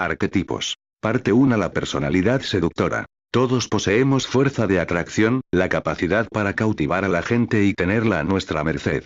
Arquetipos. Parte 1. La personalidad seductora. Todos poseemos fuerza de atracción, la capacidad para cautivar a la gente y tenerla a nuestra merced.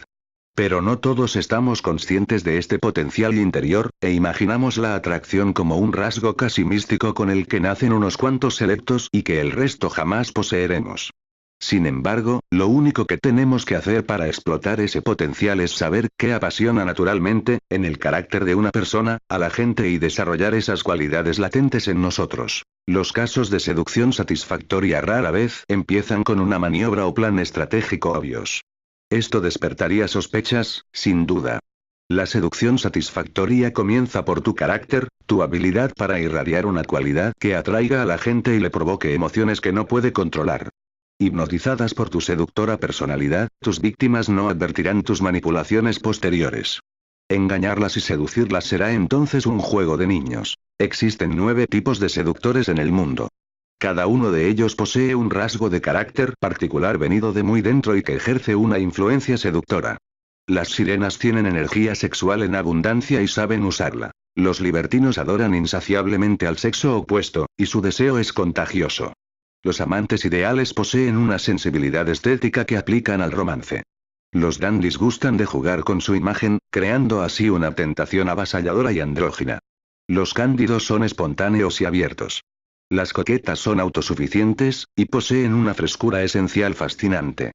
Pero no todos estamos conscientes de este potencial interior, e imaginamos la atracción como un rasgo casi místico con el que nacen unos cuantos selectos y que el resto jamás poseeremos. Sin embargo, lo único que tenemos que hacer para explotar ese potencial es saber qué apasiona naturalmente, en el carácter de una persona, a la gente y desarrollar esas cualidades latentes en nosotros. Los casos de seducción satisfactoria rara vez empiezan con una maniobra o plan estratégico obvios. Esto despertaría sospechas, sin duda. La seducción satisfactoria comienza por tu carácter, tu habilidad para irradiar una cualidad que atraiga a la gente y le provoque emociones que no puede controlar. Hipnotizadas por tu seductora personalidad, tus víctimas no advertirán tus manipulaciones posteriores. Engañarlas y seducirlas será entonces un juego de niños. Existen 9 tipos de seductores en el mundo. Cada uno de ellos posee un rasgo de carácter particular venido de muy dentro y que ejerce una influencia seductora. Las sirenas tienen energía sexual en abundancia y saben usarla. Los libertinos adoran insaciablemente al sexo opuesto, y su deseo es contagioso. Los amantes ideales poseen una sensibilidad estética que aplican al romance. Los dandys gustan de jugar con su imagen, creando así una tentación avasalladora y andrógina. Los cándidos son espontáneos y abiertos. Las coquetas son autosuficientes, y poseen una frescura esencial fascinante.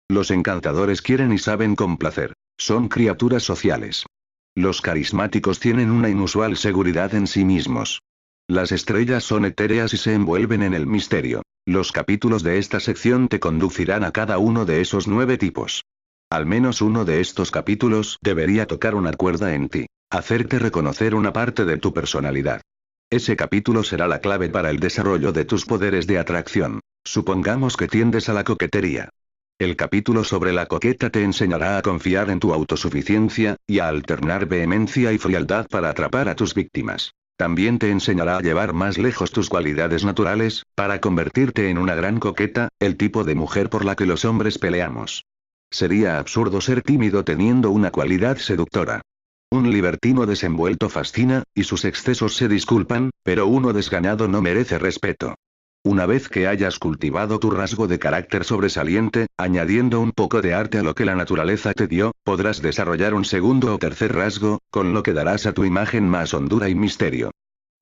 Los encantadores quieren y saben complacer. Son criaturas sociales. Los carismáticos tienen una inusual seguridad en sí mismos. Las estrellas son etéreas y se envuelven en el misterio. Los capítulos de esta sección te conducirán a cada uno de esos 9 tipos. Al menos uno de estos capítulos debería tocar una cuerda en ti, hacerte reconocer una parte de tu personalidad. Ese capítulo será la clave para el desarrollo de tus poderes de atracción. Supongamos que tiendes a la coquetería. El capítulo sobre la coqueta te enseñará a confiar en tu autosuficiencia, y a alternar vehemencia y frialdad para atrapar a tus víctimas. También te enseñará a llevar más lejos tus cualidades naturales, para convertirte en una gran coqueta, el tipo de mujer por la que los hombres peleamos. Sería absurdo ser tímido teniendo una cualidad seductora. Un libertino desenvuelto fascina, y sus excesos se disculpan, pero uno desganado no merece respeto. Una vez que hayas cultivado tu rasgo de carácter sobresaliente, añadiendo un poco de arte a lo que la naturaleza te dio, podrás desarrollar un segundo o tercer rasgo, con lo que darás a tu imagen más hondura y misterio.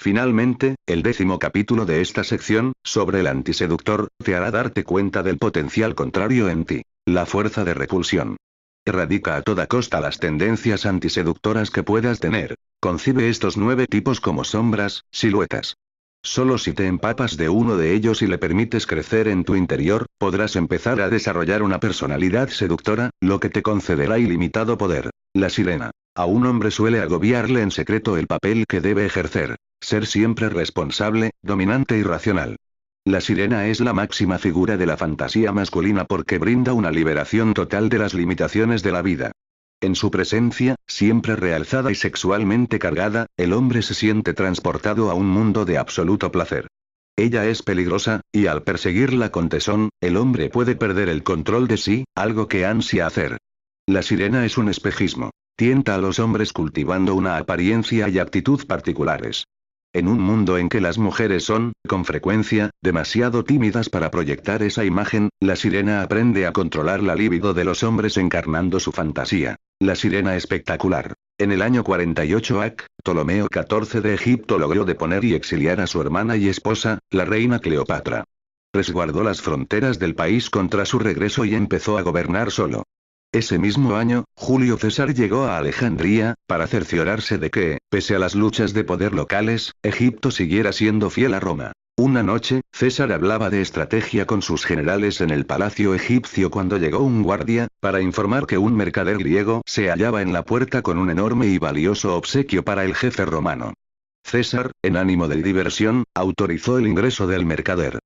Finalmente, el 10º capítulo de esta sección, sobre el antiseductor, te hará darte cuenta del potencial contrario en ti, la fuerza de repulsión. Erradica a toda costa las tendencias antiseductoras que puedas tener. Concibe estos 9 tipos como sombras, siluetas. Solo si te empapas de uno de ellos y le permites crecer en tu interior, podrás empezar a desarrollar una personalidad seductora, lo que te concederá ilimitado poder. La sirena. A un hombre suele agobiarle en secreto el papel que debe ejercer. Ser siempre responsable, dominante y racional. La sirena es la máxima figura de la fantasía masculina porque brinda una liberación total de las limitaciones de la vida. En su presencia, siempre realzada y sexualmente cargada, el hombre se siente transportado a un mundo de absoluto placer. Ella es peligrosa, y al perseguirla con tesón, el hombre puede perder el control de sí, algo que ansia hacer. La sirena es un espejismo. Tienta a los hombres cultivando una apariencia y actitud particulares. En un mundo en que las mujeres son, con frecuencia, demasiado tímidas para proyectar esa imagen, la sirena aprende a controlar la libido de los hombres encarnando su fantasía. La sirena espectacular. En el año 48 AC, Ptolomeo XIV de Egipto logró deponer y exiliar a su hermana y esposa, la reina Cleopatra. Resguardó las fronteras del país contra su regreso y empezó a gobernar solo. Ese mismo año, Julio César llegó a Alejandría, para cerciorarse de que, pese a las luchas de poder locales, Egipto siguiera siendo fiel a Roma. Una noche, César hablaba de estrategia con sus generales en el palacio egipcio cuando llegó un guardia, para informar que un mercader griego se hallaba en la puerta con un enorme y valioso obsequio para el jefe romano. César, en ánimo de diversión, autorizó el ingreso del mercader.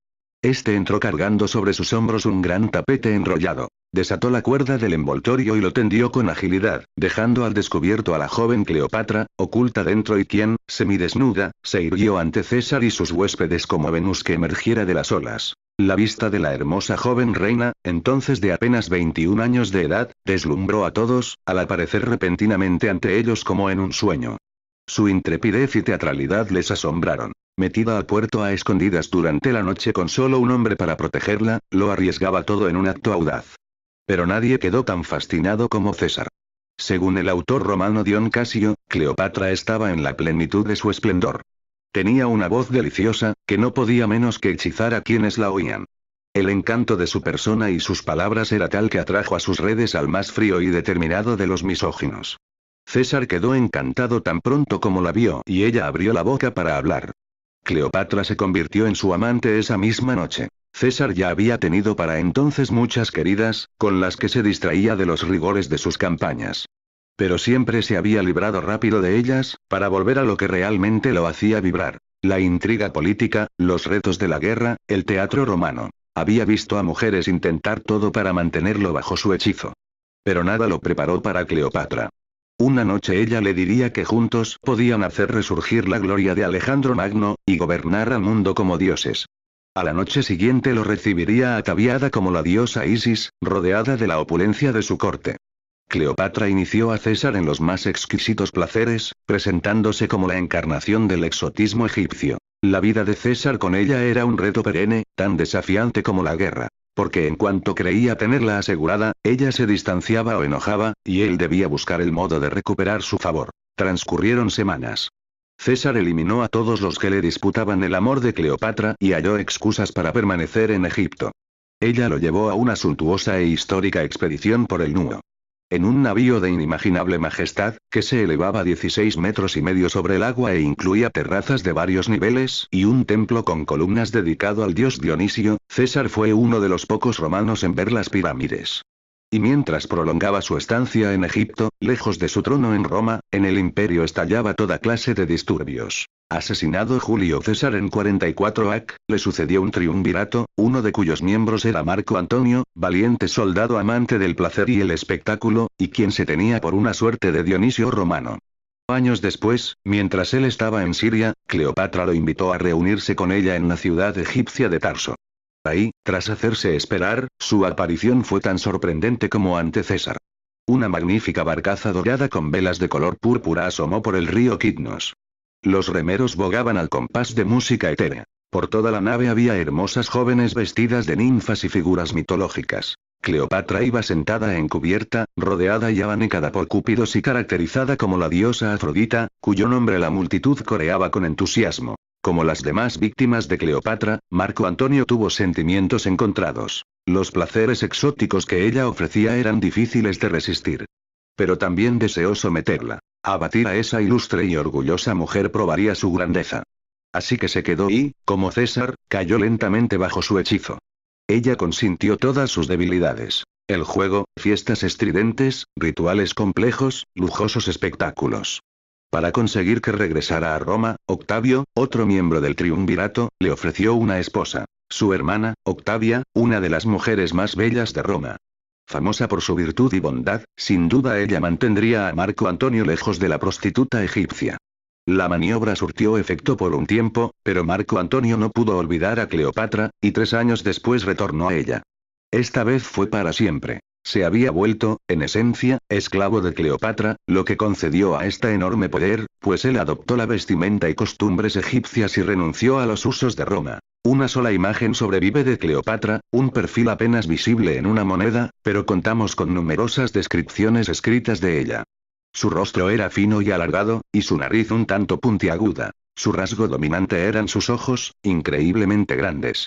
Este entró cargando sobre sus hombros un gran tapete enrollado. Desató la cuerda del envoltorio y lo tendió con agilidad, dejando al descubierto a la joven Cleopatra, oculta dentro y quien, semidesnuda, se irguió ante César y sus huéspedes como Venus que emergiera de las olas. La vista de la hermosa joven reina, entonces de apenas 21 años de edad, deslumbró a todos, al aparecer repentinamente ante ellos como en un sueño. Su intrepidez y teatralidad les asombraron. Metida al puerto a escondidas durante la noche con solo un hombre para protegerla, lo arriesgaba todo en un acto audaz. Pero nadie quedó tan fascinado como César. Según el autor romano Dion Casio, Cleopatra estaba en la plenitud de su esplendor. Tenía una voz deliciosa, que no podía menos que hechizar a quienes la oían. El encanto de su persona y sus palabras era tal que atrajo a sus redes al más frío y determinado de los misóginos. César quedó encantado tan pronto como la vio y ella abrió la boca para hablar. Cleopatra se convirtió en su amante esa misma noche. César ya había tenido para entonces muchas queridas, con las que se distraía de los rigores de sus campañas. Pero siempre se había librado rápido de ellas, para volver a lo que realmente lo hacía vibrar: la intriga política, los retos de la guerra, el teatro romano. Había visto a mujeres intentar todo para mantenerlo bajo su hechizo. Pero nada lo preparó para Cleopatra. Una noche ella le diría que juntos podían hacer resurgir la gloria de Alejandro Magno, y gobernar al mundo como dioses. A la noche siguiente lo recibiría ataviada como la diosa Isis, rodeada de la opulencia de su corte. Cleopatra inició a César en los más exquisitos placeres, presentándose como la encarnación del exotismo egipcio. La vida de César con ella era un reto perenne, tan desafiante como la guerra. Porque en cuanto creía tenerla asegurada, ella se distanciaba o enojaba, y él debía buscar el modo de recuperar su favor. Transcurrieron semanas. César eliminó a todos los que le disputaban el amor de Cleopatra y halló excusas para permanecer en Egipto. Ella lo llevó a una suntuosa e histórica expedición por el Nuo. En un navío de inimaginable majestad, que se elevaba 16 metros y medio sobre el agua e incluía terrazas de varios niveles y un templo con columnas dedicado al dios Dionisio, César fue uno de los pocos romanos en ver las pirámides. Y mientras prolongaba su estancia en Egipto, lejos de su trono en Roma, en el imperio estallaba toda clase de disturbios. Asesinado Julio César en 44 AC, le sucedió un triunvirato, uno de cuyos miembros era Marco Antonio, valiente soldado amante del placer y el espectáculo, y quien se tenía por una suerte de Dionisio romano. Años después, mientras él estaba en Siria, Cleopatra lo invitó a reunirse con ella en la ciudad egipcia de Tarso. Ahí, tras hacerse esperar, su aparición fue tan sorprendente como ante César. Una magnífica barcaza dorada con velas de color púrpura asomó por el río Kitnos. Los remeros bogaban al compás de música etérea. Por toda la nave había hermosas jóvenes vestidas de ninfas y figuras mitológicas. Cleopatra iba sentada en cubierta, rodeada y abanicada por cúpidos y caracterizada como la diosa Afrodita, cuyo nombre la multitud coreaba con entusiasmo. Como las demás víctimas de Cleopatra, Marco Antonio tuvo sentimientos encontrados. Los placeres exóticos que ella ofrecía eran difíciles de resistir. Pero también deseó someterla. Abatir a esa ilustre y orgullosa mujer probaría su grandeza. Así que se quedó y, como César, cayó lentamente bajo su hechizo. Ella consintió todas sus debilidades: el juego, fiestas estridentes, rituales complejos, lujosos espectáculos. Para conseguir que regresara a Roma, Octavio, otro miembro del triunvirato, le ofreció una esposa. Su hermana, Octavia, una de las mujeres más bellas de Roma. Famosa por su virtud y bondad, sin duda ella mantendría a Marco Antonio lejos de la prostituta egipcia. La maniobra surtió efecto por un tiempo, pero Marco Antonio no pudo olvidar a Cleopatra, y 3 años después retornó a ella. Esta vez fue para siempre. Se había vuelto, en esencia, esclavo de Cleopatra, lo que concedió a esta enorme poder, pues él adoptó la vestimenta y costumbres egipcias y renunció a los usos de Roma. Una sola imagen sobrevive de Cleopatra, un perfil apenas visible en una moneda, pero contamos con numerosas descripciones escritas de ella. Su rostro era fino y alargado, y su nariz un tanto puntiaguda. Su rasgo dominante eran sus ojos, increíblemente grandes.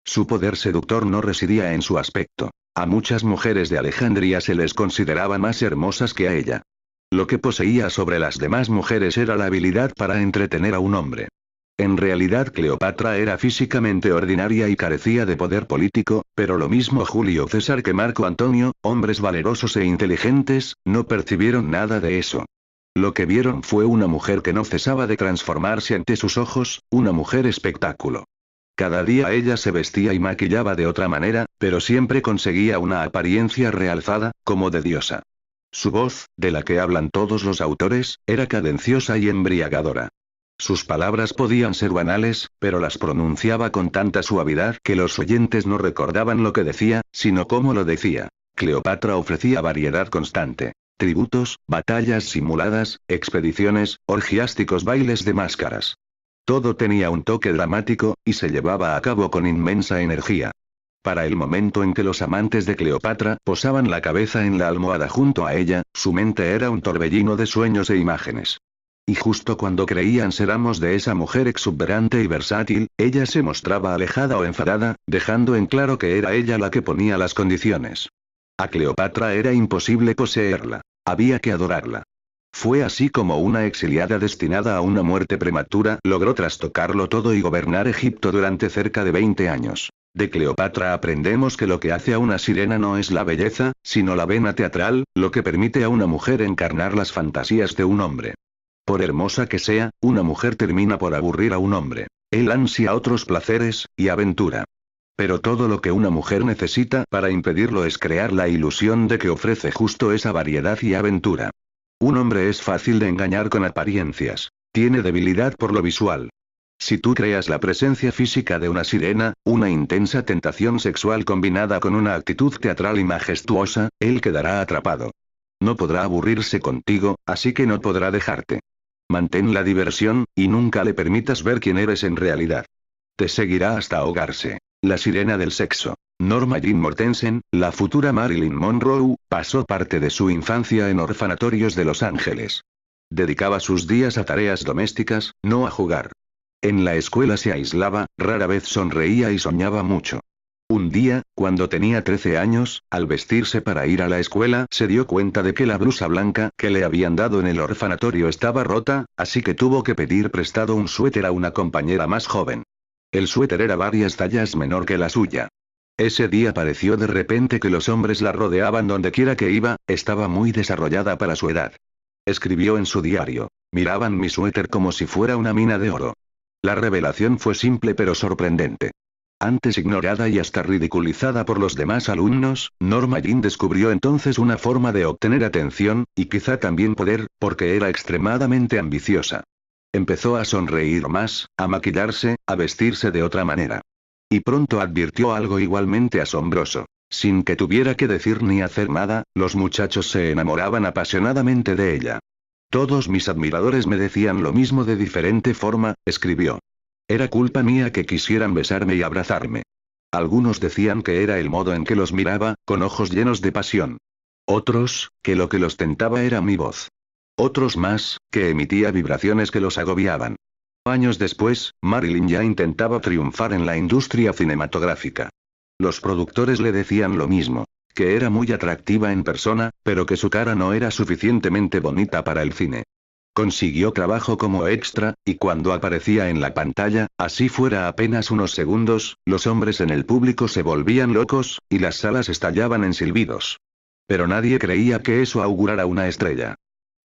Su poder seductor no residía en su aspecto. A muchas mujeres de Alejandría se les consideraba más hermosas que a ella. Lo que poseía sobre las demás mujeres era la habilidad para entretener a un hombre. En realidad Cleopatra era físicamente ordinaria y carecía de poder político, pero lo mismo Julio César que Marco Antonio, hombres valerosos e inteligentes, no percibieron nada de eso. Lo que vieron fue una mujer que no cesaba de transformarse ante sus ojos, una mujer espectáculo. Cada día ella se vestía y maquillaba de otra manera, pero siempre conseguía una apariencia realzada, como de diosa. Su voz, de la que hablan todos los autores, era cadenciosa y embriagadora. Sus palabras podían ser banales, pero las pronunciaba con tanta suavidad que los oyentes no recordaban lo que decía, sino cómo lo decía. Cleopatra ofrecía variedad constante. Tributos, batallas simuladas, expediciones, orgiásticos bailes de máscaras. Todo tenía un toque dramático, y se llevaba a cabo con inmensa energía. Para el momento en que los amantes de Cleopatra posaban la cabeza en la almohada junto a ella, su mente era un torbellino de sueños e imágenes. Y justo cuando creían ser amos de esa mujer exuberante y versátil, ella se mostraba alejada o enfadada, dejando en claro que era ella la que ponía las condiciones. A Cleopatra era imposible poseerla. Había que adorarla. Fue así como una exiliada destinada a una muerte prematura logró trastocarlo todo y gobernar Egipto durante cerca de 20 años. De Cleopatra aprendemos que lo que hace a una sirena no es la belleza, sino la vena teatral, lo que permite a una mujer encarnar las fantasías de un hombre. Por hermosa que sea, una mujer termina por aburrir a un hombre. Él ansia otros placeres, y aventura. Pero todo lo que una mujer necesita para impedirlo es crear la ilusión de que ofrece justo esa variedad y aventura. Un hombre es fácil de engañar con apariencias. Tiene debilidad por lo visual. Si tú creas la presencia física de una sirena, una intensa tentación sexual combinada con una actitud teatral y majestuosa, él quedará atrapado. No podrá aburrirse contigo, así que no podrá dejarte. Mantén la diversión, y nunca le permitas ver quién eres en realidad. Te seguirá hasta ahogarse. La sirena del sexo. Norma Jean Mortensen, la futura Marilyn Monroe, pasó parte de su infancia en orfanatorios de Los Ángeles. Dedicaba sus días a tareas domésticas, no a jugar. En la escuela se aislaba, rara vez sonreía y soñaba mucho. Un día, cuando tenía 13 años, al vestirse para ir a la escuela, se dio cuenta de que la blusa blanca que le habían dado en el orfanatorio estaba rota, así que tuvo que pedir prestado un suéter a una compañera más joven. El suéter era varias tallas menor que la suya. Ese día pareció de repente que los hombres la rodeaban donde quiera que iba, estaba muy desarrollada para su edad. Escribió en su diario. Miraban mi suéter como si fuera una mina de oro. La revelación fue simple pero sorprendente. Antes ignorada y hasta ridiculizada por los demás alumnos, Norma Jean descubrió entonces una forma de obtener atención, y quizá también poder, porque era extremadamente ambiciosa. Empezó a sonreír más, a maquillarse, a vestirse de otra manera. Y pronto advirtió algo igualmente asombroso. Sin que tuviera que decir ni hacer nada, los muchachos se enamoraban apasionadamente de ella. Todos mis admiradores me decían lo mismo de diferente forma, escribió. Era culpa mía que quisieran besarme y abrazarme. Algunos decían que era el modo en que los miraba, con ojos llenos de pasión. Otros, que lo que los tentaba era mi voz. Otros más, que emitía vibraciones que los agobiaban. Años después, Marilyn ya intentaba triunfar en la industria cinematográfica. Los productores le decían lo mismo, que era muy atractiva en persona, pero que su cara no era suficientemente bonita para el cine. Consiguió trabajo como extra, y cuando aparecía en la pantalla, así fuera apenas unos segundos, los hombres en el público se volvían locos, y las salas estallaban en silbidos. Pero nadie creía que eso augurara una estrella.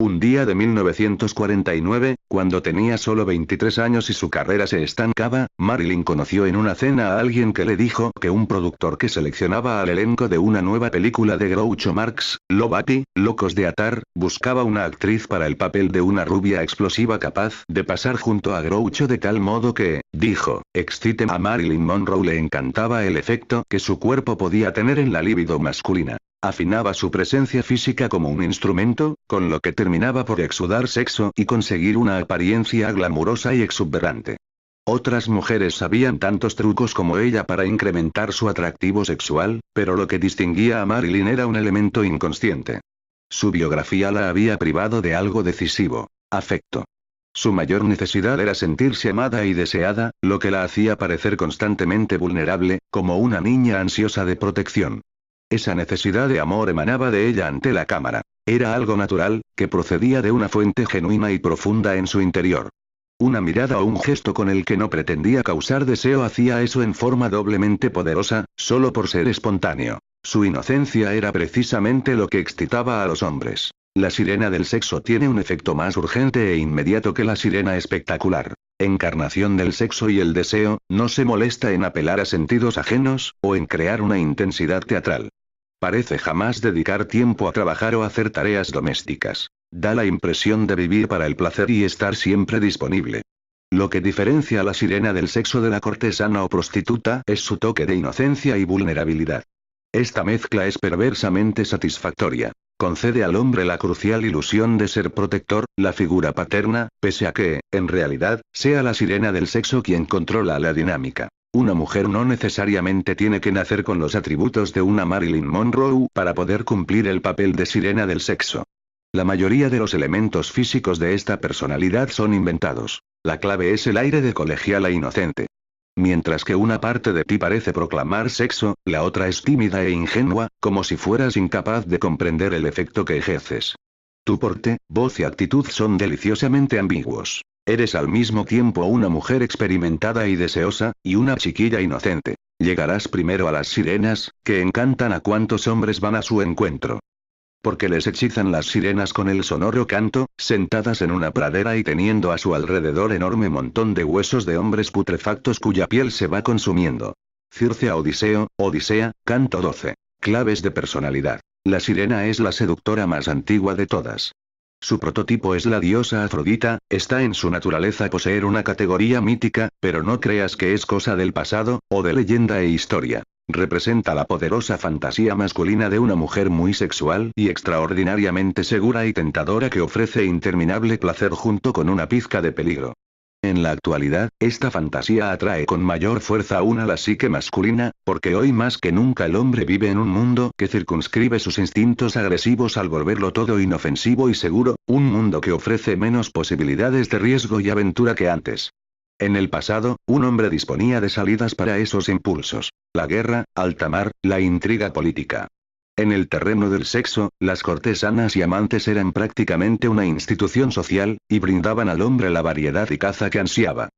Un día de 1949, cuando tenía solo 23 años y su carrera se estancaba, Marilyn conoció en una cena a alguien que le dijo que un productor que seleccionaba al elenco de una nueva película de Groucho Marx, Lobati, Locos de Atar, buscaba una actriz para el papel de una rubia explosiva capaz de pasar junto a Groucho de tal modo que, dijo, excite a Marilyn Monroe le encantaba el efecto que su cuerpo podía tener en la libido masculina. Afinaba su presencia física como un instrumento, con lo que terminaba por exudar sexo y conseguir una apariencia glamurosa y exuberante. Otras mujeres sabían tantos trucos como ella para incrementar su atractivo sexual, pero lo que distinguía a Marilyn era un elemento inconsciente. Su biografía la había privado de algo decisivo: afecto. Su mayor necesidad era sentirse amada y deseada, lo que la hacía parecer constantemente vulnerable, como una niña ansiosa de protección. Esa necesidad de amor emanaba de ella ante la cámara. Era algo natural, que procedía de una fuente genuina y profunda en su interior. Una mirada o un gesto con el que no pretendía causar deseo hacía eso en forma doblemente poderosa, solo por ser espontáneo. Su inocencia era precisamente lo que excitaba a los hombres. La sirena del sexo tiene un efecto más urgente e inmediato que la sirena espectacular. Encarnación del sexo y el deseo, no se molesta en apelar a sentidos ajenos, o en crear una intensidad teatral. Parece jamás dedicar tiempo a trabajar o hacer tareas domésticas. Da la impresión de vivir para el placer y estar siempre disponible. Lo que diferencia a la sirena del sexo de la cortesana o prostituta es su toque de inocencia y vulnerabilidad. Esta mezcla es perversamente satisfactoria. concede al hombre la crucial ilusión de ser protector, la figura paterna, pese a que, en realidad, sea la sirena del sexo quien controla la dinámica. Una mujer no necesariamente tiene que nacer con los atributos de una Marilyn Monroe para poder cumplir el papel de sirena del sexo. La mayoría de los elementos físicos de esta personalidad son inventados. La clave es el aire de colegiala inocente. Mientras que una parte de ti parece proclamar sexo, la otra es tímida e ingenua, como si fueras incapaz de comprender el efecto que ejerces. Tu porte, voz y actitud son deliciosamente ambiguos. Eres al mismo tiempo una mujer experimentada y deseosa, y una chiquilla inocente. Llegarás primero a las sirenas, que encantan a cuantos hombres van a su encuentro. Porque les hechizan las sirenas con el sonoro canto, sentadas en una pradera y teniendo a su alrededor enorme montón de huesos de hombres putrefactos cuya piel se va consumiendo. Circe a Odiseo, Odisea, canto 12. Claves de personalidad. La sirena es la seductora más antigua de todas. Su prototipo es la diosa Afrodita, está en su naturaleza poseer una categoría mítica, pero no creas que es cosa del pasado, o de leyenda e historia. Representa la poderosa fantasía masculina de una mujer muy sexual y extraordinariamente segura y tentadora que ofrece interminable placer junto con una pizca de peligro. En la actualidad, esta fantasía atrae con mayor fuerza aún a la psique masculina, porque hoy más que nunca el hombre vive en un mundo que circunscribe sus instintos agresivos al volverlo todo inofensivo y seguro, un mundo que ofrece menos posibilidades de riesgo y aventura que antes. En el pasado, un hombre disponía de salidas para esos impulsos. La guerra, alta mar, la intriga política. En el terreno del sexo, las cortesanas y amantes eran prácticamente una institución social, y brindaban al hombre la variedad y caza que ansiaba.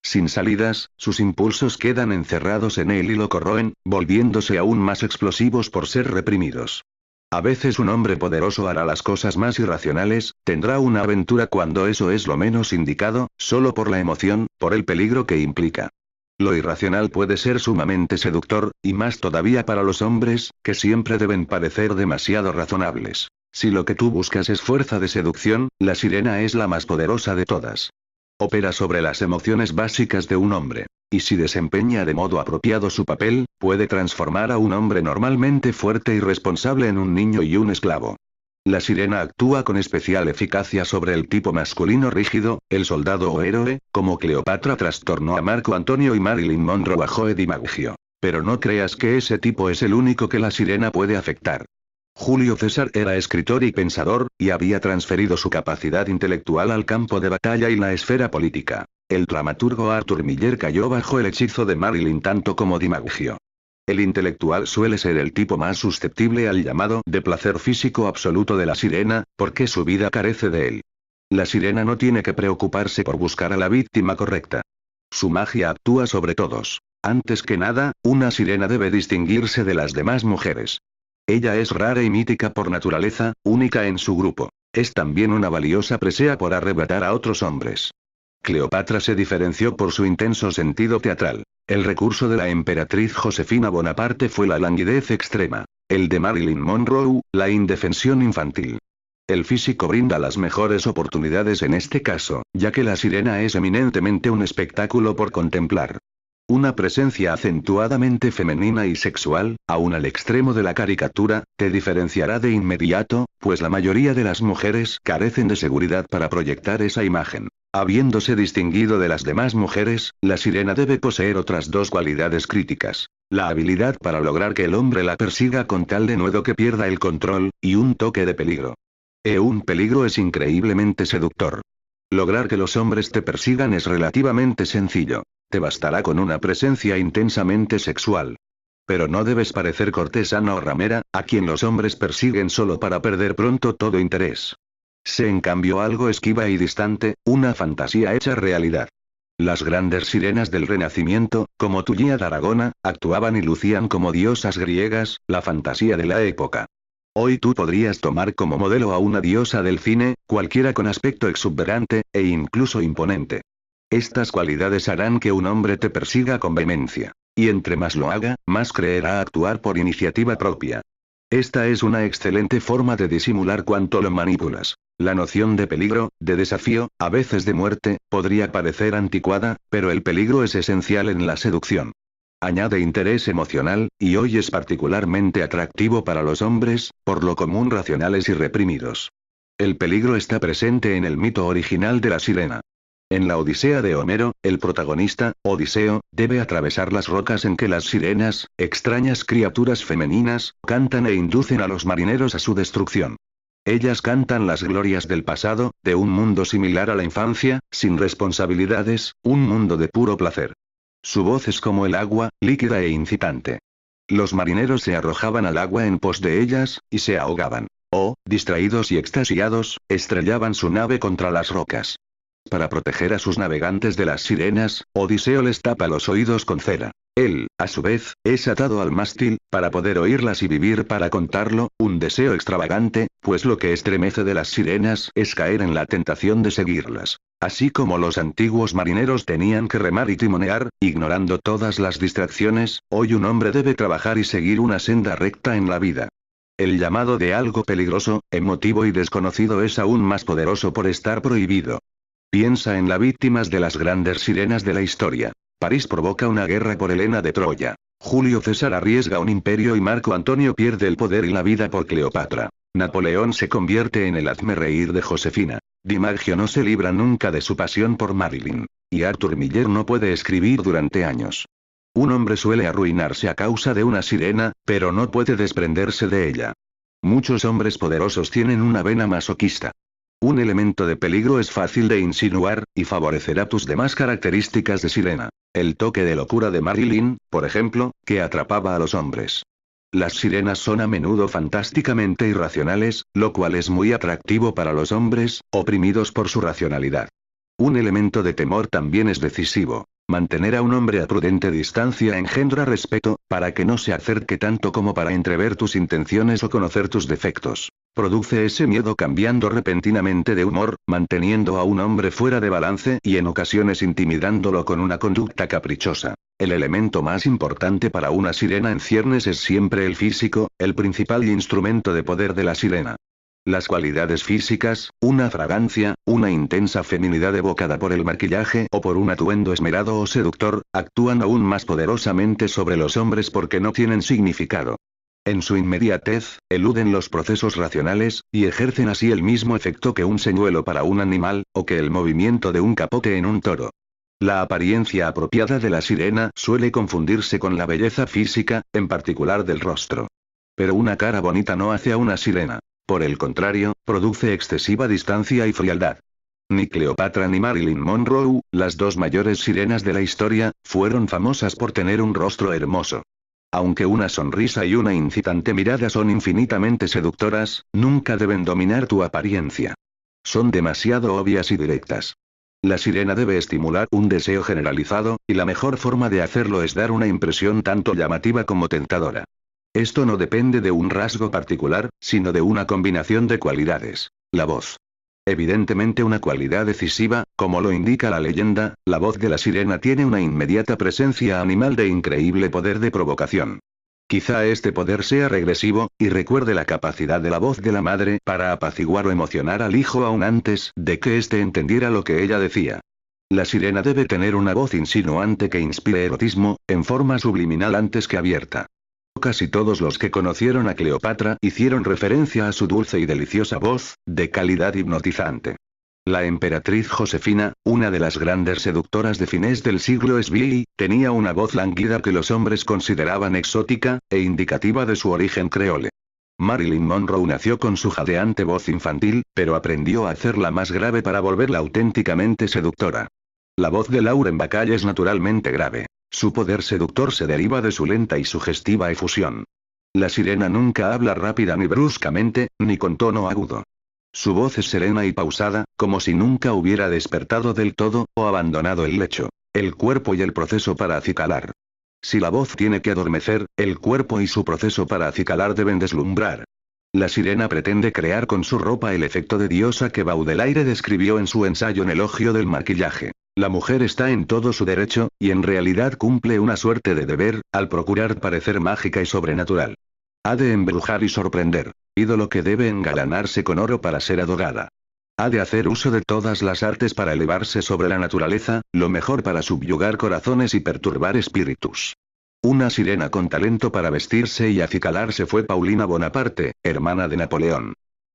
Sin salidas, sus impulsos quedan encerrados en él y lo corroen, volviéndose aún más explosivos por ser reprimidos. A veces un hombre poderoso hará las cosas más irracionales, tendrá una aventura cuando eso es lo menos indicado, solo por la emoción, por el peligro que implica. Lo irracional puede ser sumamente seductor, y más todavía para los hombres, que siempre deben parecer demasiado razonables. Si lo que tú buscas es fuerza de seducción, la sirena es la más poderosa de todas. Opera sobre las emociones básicas de un hombre. Y si desempeña de modo apropiado su papel, puede transformar a un hombre normalmente fuerte y responsable en un niño y un esclavo. La sirena actúa con especial eficacia sobre el tipo masculino rígido, el soldado o héroe, como Cleopatra trastornó a Marco Antonio y Marilyn Monroe a Joe DiMaggio. Pero no creas que ese tipo es el único que la sirena puede afectar. Julio César era escritor y pensador, y había transferido su capacidad intelectual al campo de batalla y la esfera política. El dramaturgo Arthur Miller cayó bajo el hechizo de Marilyn tanto como DiMaggio. El intelectual suele ser el tipo más susceptible al llamado de placer físico absoluto de la sirena, porque su vida carece de él. La sirena no tiene que preocuparse por buscar a la víctima correcta. Su magia actúa sobre todos. Antes que nada, una sirena debe distinguirse de las demás mujeres. Ella es rara y mítica por naturaleza, única en su grupo. Es también una valiosa presea por arrebatar a otros hombres. Cleopatra se diferenció por su intenso sentido teatral. El recurso de la emperatriz Josefina Bonaparte fue la languidez extrema. El de Marilyn Monroe, la indefensión infantil. El físico brinda las mejores oportunidades en este caso, ya que la sirena es eminentemente un espectáculo por contemplar. Una presencia acentuadamente femenina y sexual, aun al extremo de la caricatura, te diferenciará de inmediato, pues la mayoría de las mujeres carecen de seguridad para proyectar esa imagen. Habiéndose distinguido de las demás mujeres, la sirena debe poseer otras dos cualidades críticas. La habilidad para lograr que el hombre la persiga con tal denuedo que pierda el control, y un toque de peligro. Un peligro es increíblemente seductor. Lograr que los hombres te persigan es relativamente sencillo. Te bastará con una presencia intensamente sexual. Pero no debes parecer cortesana o ramera, a quien los hombres persiguen solo para perder pronto todo interés. Sé en cambio algo esquiva y distante, una fantasía hecha realidad. Las grandes sirenas del Renacimiento, como Tullia de Aragona, actuaban y lucían como diosas griegas, la fantasía de la época. Hoy tú podrías tomar como modelo a una diosa del cine, cualquiera con aspecto exuberante, e incluso imponente. Estas cualidades harán que un hombre te persiga con vehemencia. Y entre más lo haga, más creerá actuar por iniciativa propia. Esta es una excelente forma de disimular cuanto lo manipulas. La noción de peligro, de desafío, a veces de muerte, podría parecer anticuada, pero el peligro es esencial en la seducción. Añade interés emocional, y hoy es particularmente atractivo para los hombres, por lo común racionales y reprimidos. El peligro está presente en el mito original de la sirena. En la Odisea de Homero, el protagonista, Odiseo, debe atravesar las rocas en que las sirenas, extrañas criaturas femeninas, cantan e inducen a los marineros a su destrucción. Ellas cantan las glorias del pasado, de un mundo similar a la infancia, sin responsabilidades, un mundo de puro placer. Su voz es como el agua, líquida e incitante. Los marineros se arrojaban al agua en pos de ellas, y se ahogaban. O, distraídos y extasiados, estrellaban su nave contra las rocas. Para proteger a sus navegantes de las sirenas, Odiseo les tapa los oídos con cera. Él, a su vez, es atado al mástil, para poder oírlas y vivir para contarlo, un deseo extravagante, pues lo que estremece de las sirenas es caer en la tentación de seguirlas. Así como los antiguos marineros tenían que remar y timonear, ignorando todas las distracciones, hoy un hombre debe trabajar y seguir una senda recta en la vida. El llamado de algo peligroso, emotivo y desconocido es aún más poderoso por estar prohibido. Piensa en las víctimas de las grandes sirenas de la historia. París provoca una guerra por Helena de Troya. Julio César arriesga un imperio y Marco Antonio pierde el poder y la vida por Cleopatra. Napoleón se convierte en el hazmerreír de Josefina. DiMaggio no se libra nunca de su pasión por Marilyn. Y Arthur Miller no puede escribir durante años. Un hombre suele arruinarse a causa de una sirena, pero no puede desprenderse de ella. Muchos hombres poderosos tienen una vena masoquista. Un elemento de peligro es fácil de insinuar, y favorecerá tus demás características de sirena. El toque de locura de Marilyn, por ejemplo, que atrapaba a los hombres. Las sirenas son a menudo fantásticamente irracionales, lo cual es muy atractivo para los hombres, oprimidos por su racionalidad. Un elemento de temor también es decisivo. Mantener a un hombre a prudente distancia engendra respeto, para que no se acerque tanto como para entrever tus intenciones o conocer tus defectos. Produce ese miedo cambiando repentinamente de humor, manteniendo a un hombre fuera de balance y en ocasiones intimidándolo con una conducta caprichosa. El elemento más importante para una sirena en ciernes es siempre el físico, el principal instrumento de poder de la sirena. Las cualidades físicas, una fragancia, una intensa feminidad evocada por el maquillaje o por un atuendo esmerado o seductor, actúan aún más poderosamente sobre los hombres porque no tienen significado. En su inmediatez, eluden los procesos racionales, y ejercen así el mismo efecto que un señuelo para un animal, o que el movimiento de un capote en un toro. La apariencia apropiada de la sirena suele confundirse con la belleza física, en particular del rostro. Pero una cara bonita no hace a una sirena. Por el contrario, produce excesiva distancia y frialdad. Ni Cleopatra ni Marilyn Monroe, las dos mayores sirenas de la historia, fueron famosas por tener un rostro hermoso. Aunque una sonrisa y una incitante mirada son infinitamente seductoras, nunca deben dominar tu apariencia. Son demasiado obvias y directas. La sirena debe estimular un deseo generalizado, y la mejor forma de hacerlo es dar una impresión tanto llamativa como tentadora. Esto no depende de un rasgo particular, sino de una combinación de cualidades. La voz. Evidentemente una cualidad decisiva, como lo indica la leyenda, la voz de la sirena tiene una inmediata presencia animal de increíble poder de provocación. Quizá este poder sea regresivo, y recuerde la capacidad de la voz de la madre para apaciguar o emocionar al hijo aún antes de que éste entendiera lo que ella decía. La sirena debe tener una voz insinuante que inspire erotismo, en forma subliminal antes que abierta. Casi todos los que conocieron a Cleopatra hicieron referencia a su dulce y deliciosa voz, de calidad hipnotizante. La emperatriz Josefina, una de las grandes seductoras de fines del siglo XVI, tenía una voz lánguida que los hombres consideraban exótica, e indicativa de su origen creole. Marilyn Monroe nació con su jadeante voz infantil, pero aprendió a hacerla más grave para volverla auténticamente seductora. La voz de Lauren Bacall es naturalmente grave. Su poder seductor se deriva de su lenta y sugestiva efusión. La sirena nunca habla rápida ni bruscamente, ni con tono agudo. Su voz es serena y pausada, como si nunca hubiera despertado del todo, o abandonado el lecho, el cuerpo y el proceso para acicalar. Si la voz tiene que adormecer, el cuerpo y su proceso para acicalar deben deslumbrar. La sirena pretende crear con su ropa el efecto de diosa que Baudelaire describió en su ensayo en elogio del maquillaje. La mujer está en todo su derecho, y en realidad cumple una suerte de deber, al procurar parecer mágica y sobrenatural. Ha de embrujar y sorprender. Ídolo que debe engalanarse con oro para ser adorada. Ha de hacer uso de todas las artes para elevarse sobre la naturaleza, lo mejor para subyugar corazones y perturbar espíritus. Una sirena con talento para vestirse y acicalarse fue Paulina Bonaparte, hermana de Napoleón.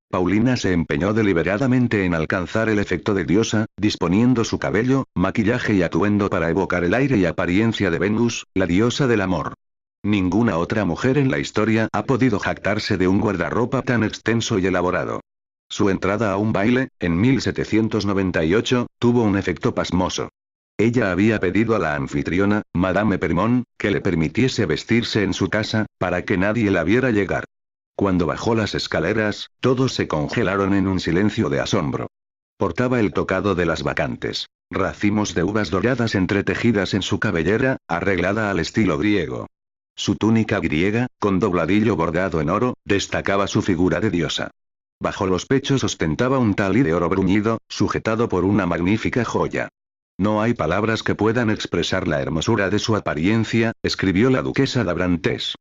Paulina se empeñó deliberadamente en alcanzar el efecto de diosa, disponiendo su cabello, maquillaje y atuendo para evocar el aire y apariencia de Venus, la diosa del amor. Ninguna otra mujer en la historia ha podido jactarse de un guardarropa tan extenso y elaborado. Su entrada a un baile, en 1798, tuvo un efecto pasmoso. Ella había pedido a la anfitriona, Madame Permon, que le permitiese vestirse en su casa, para que nadie la viera llegar. Cuando bajó las escaleras, todos se congelaron en un silencio de asombro. Portaba el tocado de las bacantes, racimos de uvas doradas entretejidas en su cabellera, arreglada al estilo griego. Su túnica griega, con dobladillo bordado en oro, destacaba su figura de diosa. Bajo los pechos ostentaba un talí de oro bruñido, sujetado por una magnífica joya. No hay palabras que puedan expresar la hermosura de su apariencia, escribió la duquesa d'Abrantes.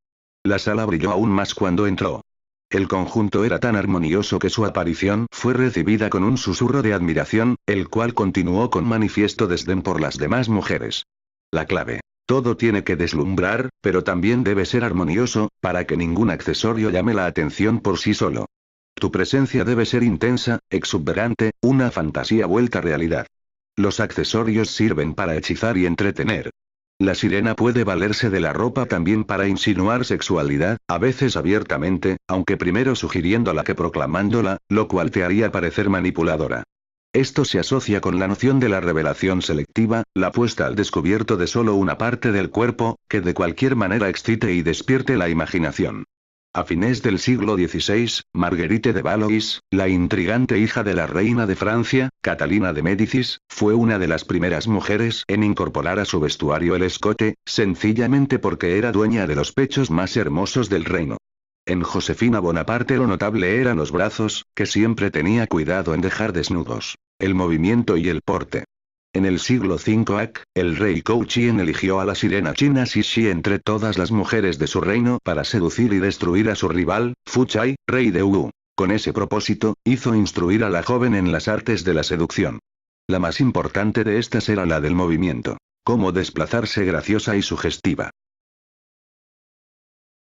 La sala brilló aún más cuando entró. El conjunto era tan armonioso que su aparición fue recibida con un susurro de admiración, el cual continuó con manifiesto desdén por las demás mujeres. La clave. Todo tiene que deslumbrar, pero también debe ser armonioso, para que ningún accesorio llame la atención por sí solo. Tu presencia debe ser intensa, exuberante, una fantasía vuelta realidad. Los accesorios sirven para hechizar y entretener. La sirena puede valerse de la ropa también para insinuar sexualidad, a veces abiertamente, aunque primero sugiriéndola que proclamándola, lo cual te haría parecer manipuladora. Esto se asocia con la noción de la revelación selectiva, la puesta al descubierto de solo una parte del cuerpo, que de cualquier manera excite y despierte la imaginación. A fines del siglo XVI, Marguerite de Valois, la intrigante hija de la reina de Francia, Catalina de Médicis, fue una de las primeras mujeres en incorporar a su vestuario el escote, sencillamente porque era dueña de los pechos más hermosos del reino. En Josefina Bonaparte lo notable eran los brazos, que siempre tenía cuidado en dejar desnudos, el movimiento y el porte. En el siglo V AC, el rey Kouchien eligió a la sirena china Xixi entre todas las mujeres de su reino para seducir y destruir a su rival, Fuchai, rey de Wu. Con ese propósito, hizo instruir a la joven en las artes de la seducción. La más importante de estas era la del movimiento. Cómo desplazarse graciosa y sugestiva.